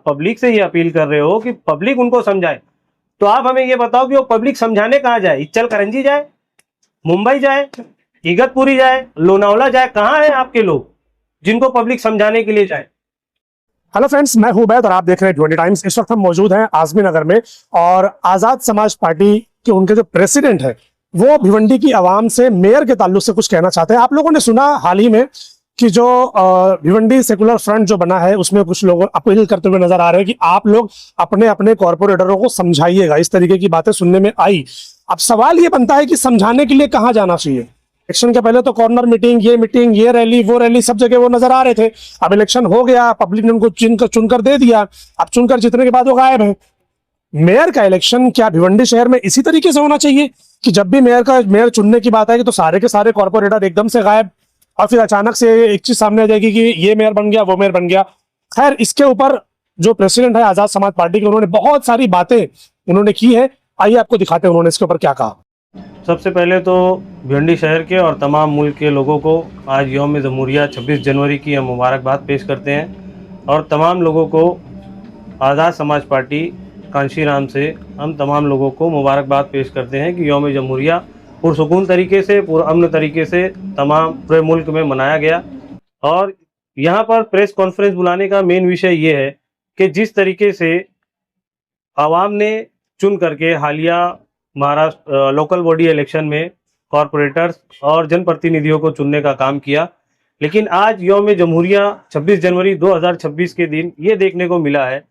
Public से ये appeal कर रहे हो कि पब्लिक उनको समझाए, तो आप हमें ये बताओ कि वो पब्लिक समझाने कहाँ जाए? इच्चल करंजी जाए, मुंबई जाए, इगतपुरी जाए, लोनावला जाए? कहाँ है आपके लोग जिनको पब्लिक समझाने के लिए जाए? हेलो फ्रेंड्स, मैं हूं बैद और आप देख रहे हैं 20 टाइम्स। इस वक्त हम मौजूद हैं आजमी नगर में और आजाद समाज पार्टी के उनके जो प्रेसिडेंट है वो भिवंडी की आवाम से मेयर के ताल्लुक से कुछ कहना चाहते हैं। आप लोगों ने सुना हाल ही में कि जो भिवंडी सेकुलर फ्रंट जो बना है उसमें कुछ लोग अपील करते हुए नजर आ रहे हैं कि आप लोग अपने अपने कॉर्पोरेटरों को समझाइएगा। इस तरीके की बातें सुनने में आई। अब सवाल ये बनता है कि समझाने के लिए कहाँ जाना चाहिए? इलेक्शन के पहले तो कॉर्नर मीटिंग, ये रैली, वो रैली, सब जगह वो नजर आ रहे थे। अब इलेक्शन हो गया, पब्लिक ने उनको चुनकर दे दिया। अब चुनकर जीतने के बाद वो गायब है। मेयर का इलेक्शन क्या भिवंडी शहर में इसी तरीके से होना चाहिए कि जब भी मेयर चुनने की बात आएगी तो सारे के सारे कॉर्पोरेटर एकदम से गायब और फिर अचानक से एक चीज सामने आ जाएगी कि ये मेयर बन गया, वो मेयर बन गया? खैर, इसके ऊपर जो प्रेसिडेंट है आजाद समाज पार्टी के, उन्होंने बहुत सारी बातें उन्होंने की है। आइए आपको दिखाते हैं उन्होंने इसके ऊपर क्या कहा। सबसे पहले तो भिवंडी शहर के और तमाम मुल्क के लोगों को आज यौम जमहूरिया 26 जनवरी की हम मुबारकबाद पेश करते हैं और तमाम लोगों को आज़ाद समाज पार्टी कांशीराम से हम तमाम लोगों को मुबारकबाद पेश करते हैं कि यौम जमहूरिया पुरसुकून तरीके से, पुरअमन तरीके से तमाम पूरे मुल्क में मनाया गया। और यहाँ पर प्रेस कॉन्फ्रेंस बुलाने का मेन विषय ये है कि जिस तरीके से आवाम ने चुन करके हालिया महाराष्ट्र लोकल बॉडी इलेक्शन में कॉरपोरेटर्स और जनप्रतिनिधियों को चुनने का काम किया, लेकिन आज यौम जमहूरिया 26 जनवरी 2026 के दिन ये देखने को मिला है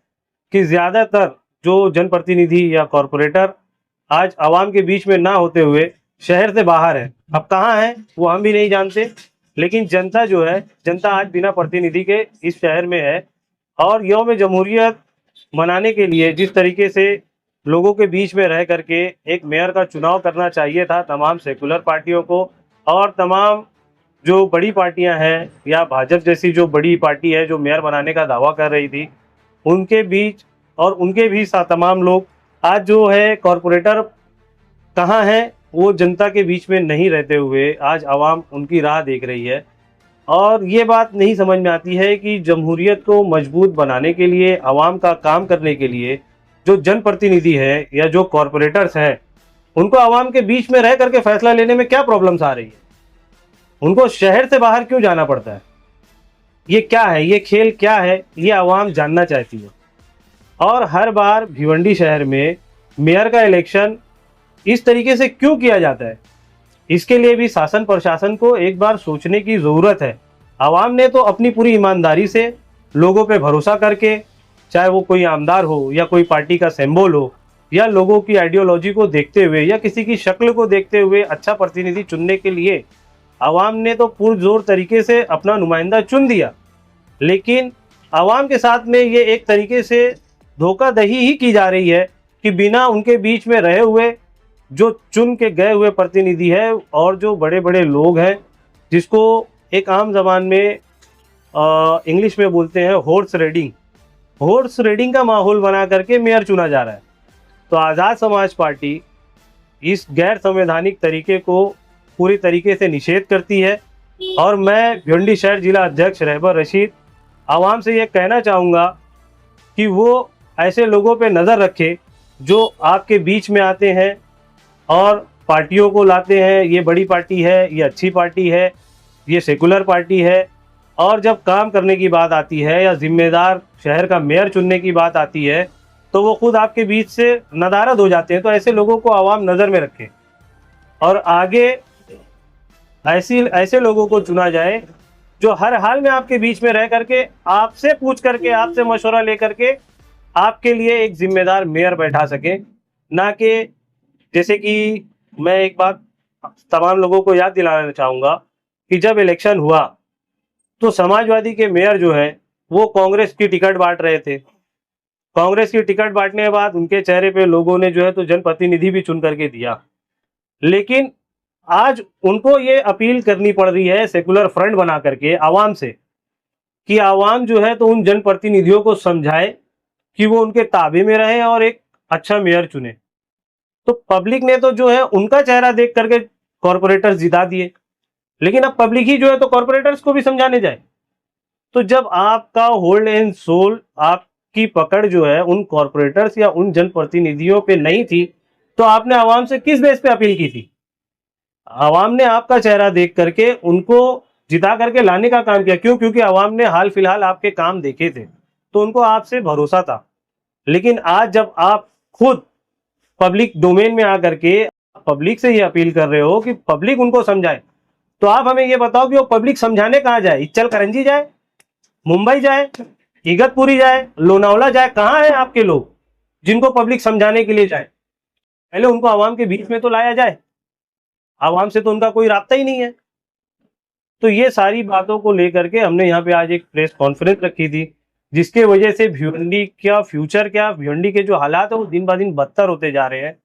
कि ज़्यादातर जो जनप्रतिनिधि या कॉरपोरेटर आज आवाम के बीच में ना होते हुए शहर से बाहर है। अब कहाँ है वो हम भी नहीं जानते, लेकिन जनता जो है, जनता आज बिना प्रतिनिधि के इस शहर में है। और यौम जमहूरियत मनाने के लिए जिस तरीके से लोगों के बीच में रह करके एक मेयर का चुनाव करना चाहिए था तमाम सेकुलर पार्टियों को, और तमाम जो बड़ी पार्टियां हैं या भाजपा जैसी जो बड़ी पार्टी है जो मेयर बनाने का दावा कर रही थी, उनके बीच और उनके भी साथ तमाम लोग आज जो है कॉरपोरेटर कहाँ हैं वो जनता के बीच में नहीं रहते हुए आज आवाम उनकी राह देख रही है। और ये बात नहीं समझ में आती है कि जमहूरियत को मजबूत बनाने के लिए, आवाम का काम करने के लिए जो जनप्रतिनिधि है या जो कॉरपोरेटर्स हैं, उनको आवाम के बीच में रह करके फैसला लेने में क्या प्रॉब्लम्स आ रही है? उनको शहर से बाहर क्यों जाना पड़ता है? ये क्या है? ये खेल क्या है? ये आवाम जानना चाहती है। और हर बार भिवंडी शहर में मेयर का इलेक्शन इस तरीके से क्यों किया जाता है? इसके लिए भी शासन प्रशासन को एक बार सोचने की ज़रूरत है। आवाम ने तो अपनी पूरी ईमानदारी से लोगों पे भरोसा करके, चाहे वो कोई आमदार हो या कोई पार्टी का सिंबल हो या लोगों की आइडियोलॉजी को देखते हुए या किसी की शक्ल को देखते हुए अच्छा प्रतिनिधि चुनने के लिए आवाम ने तो पुरजोर तरीके से अपना नुमाइंदा चुन दिया। लेकिन आवाम के साथ में ये एक तरीके से धोखाधड़ी ही की जा रही है कि बिना उनके बीच में रहे हुए जो चुन के गए हुए प्रतिनिधि है और जो बड़े बड़े लोग हैं, जिसको एक आम जबान में इंग्लिश में बोलते हैं हॉर्स रेडिंग का माहौल बना करके मेयर चुना जा रहा है। तो आज़ाद समाज पार्टी इस गैर संवैधानिक तरीके को पूरी तरीके से निषेध करती है। और मैं भिवंडी शहर जिला अध्यक्ष रहबर रशीद आवाम से ये कहना चाहूँगा कि वो ऐसे लोगों पे नज़र रखे जो आपके बीच में आते हैं और पार्टियों को लाते हैं, ये बड़ी पार्टी है, ये अच्छी पार्टी है, ये सेकुलर पार्टी है। और जब काम करने की बात आती है या जिम्मेदार शहर का मेयर चुनने की बात आती है तो वो खुद आपके बीच से नदारद हो जाते हैं। तो ऐसे लोगों को आवाम नज़र में रखे और आगे ऐसे लोगों को चुना जाए जो हर हाल में आपके बीच में रह करके, आपसे पूछ करके, आपसे मशवरा ले करके आपके लिए एक जिम्मेदार मेयर बैठा सके। ना कि जैसे कि मैं एक बात तमाम लोगों को याद दिलाना चाहूँगा कि जब इलेक्शन हुआ तो समाजवादी के मेयर जो है वो कांग्रेस की टिकट बांट रहे थे। कांग्रेस की टिकट बांटने के बाद उनके चेहरे पे लोगों ने जो है तो जनप्रतिनिधि भी चुन करके दिया। लेकिन आज उनको ये अपील करनी पड़ रही है सेकुलर फ्रंट बना करके आवाम से कि आवाम जो है तो उन जनप्रतिनिधियों को समझाए कि वो उनके ताबे में रहें और एक अच्छा मेयर चुने। तो पब्लिक ने तो जो है उनका चेहरा देख करके कॉरपोरेटर्स जिता दिए, लेकिन अब पब्लिक ही जो है तो कॉरपोरेटर्स को भी समझाने जाए। तो जब आपका होल्ड एंड सोल आप की पकड़ जो है उन कॉरपोरेटर्स या उन जनप्रतिनिधियों पे नहीं थी, तो आपने आवाम से किस बेस पे अपील की थी? आवाम ने आपका चेहरा देख करके उनको जिता करके लाने का काम किया। क्यों? क्योंकि आवाम ने हाल फिलहाल आपके काम देखे थे, तो उनको आपसे भरोसा था। लेकिन आज जब आप खुद पब्लिक डोमेन में आकर के पब्लिक से ये अपील कर रहे हो कि पब्लिक उनको समझाए, तो आप हमें ये बताओ कि वो पब्लिक समझाने कहाँ जाए? इच्चल करंजी जाए, मुंबई जाए, इगतपुरी जाए, लोनावला जाए? कहाँ है आपके लोग जिनको पब्लिक समझाने के लिए जाए? पहले उनको आवाम के बीच में तो लाया जाए। आवाम से तो उनका कोई रास्ता ही नहीं है। तो ये सारी बातों को लेकर के हमने यहाँ पे आज एक प्रेस कॉन्फ्रेंस रखी थी, जिसके वजह से भिवंडी का फ्यूचर क्या, भिवंडी के जो हालात है वो दिन ब दिन बदतर होते जा रहे हैं।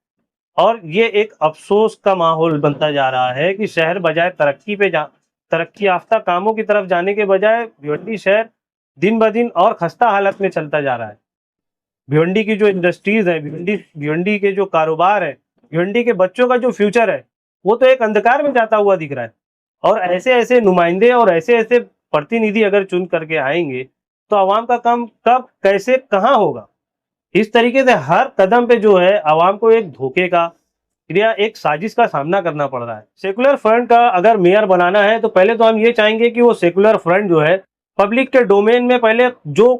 और ये एक अफसोस का माहौल बनता जा रहा है कि शहर बजाय तरक्की याफ्ता कामों की तरफ जाने के बजाय भिवंडी शहर दिन ब दिन और खस्ता हालत में चलता जा रहा है। भिवंडी की जो इंडस्ट्रीज है, भिवंडी के जो कारोबार है, भिवंडी के बच्चों का जो फ्यूचर है, वो तो एक अंधकार में जाता हुआ दिख रहा है। और ऐसे ऐसे नुमाइंदे और ऐसे ऐसे प्रतिनिधि अगर चुन करके आएंगे तो आवाम का काम कब, कैसे, कहाँ होगा? इस तरीके से हर कदम पे जो है आवाम को एक धोखे का या एक साजिश का सामना करना पड़ रहा है। सेकुलर फ्रंट का अगर मेयर बनाना है तो पहले तो हम ये चाहेंगे कि वो सेकुलर फ्रंट जो है पब्लिक के डोमेन में पहले जो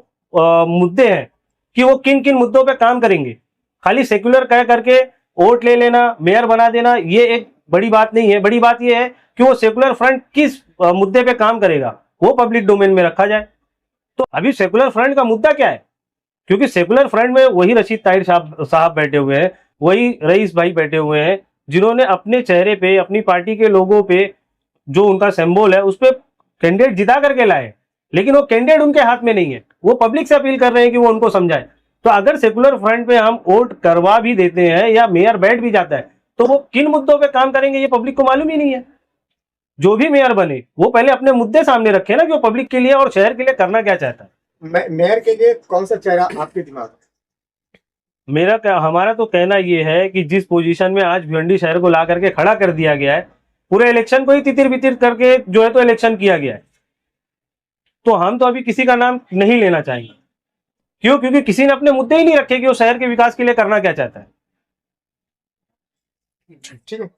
मुद्दे हैं कि वो किन किन मुद्दों पे काम करेंगे। खाली सेकुलर कह करके वोट ले लेना, मेयर बना देना, ये एक बड़ी बात नहीं है। बड़ी बात ये है कि वो सेकुलर फ्रंट किस मुद्दे पे काम करेगा, वो पब्लिक डोमेन में रखा जाए। तो अभी सेकुलर फ्रंट का मुद्दा क्या है? क्योंकि सेकुलर फ्रंट में वही रशीद ताहिर साहब बैठे हुए हैं, वही रईस भाई बैठे हुए हैं, जिन्होंने अपने चेहरे पे, अपनी पार्टी के लोगों पे जो उनका सिंबल है उस पर कैंडिडेट जिता करके लाए, लेकिन वो कैंडिडेट उनके हाथ में नहीं है। वो पब्लिक से अपील कर रहे हैं कि वो उनको समझाए। तो अगर सेकुलर फ्रंट पे हम वोट करवा भी देते हैं या मेयर बैठ भी जाता है तो वो किन मुद्दों पे काम करेंगे ये पब्लिक को मालूम ही नहीं है। जो भी मेयर बने वो पहले अपने मुद्दे सामने रखे ना कि वो पब्लिक के लिए और शहर के लिए करना क्या चाहता है। मेयर के लिए कौन सा चेहरा आपके दिमाग में? हमारा तो कहना ये है कि जिस पोजीशन में आज भिवंडी शहर को ला करके खड़ा कर दिया गया है, पूरे इलेक्शन को ही तितिर बितिर करके जो है तो इलेक्शन किया गया है, तो हम तो अभी किसी का नाम नहीं लेना चाहेंगे। क्यों? क्योंकि किसी ने अपने मुद्दे ही नहीं रखे कि वो शहर के विकास के लिए करना क्या चाहता है। ठीक है।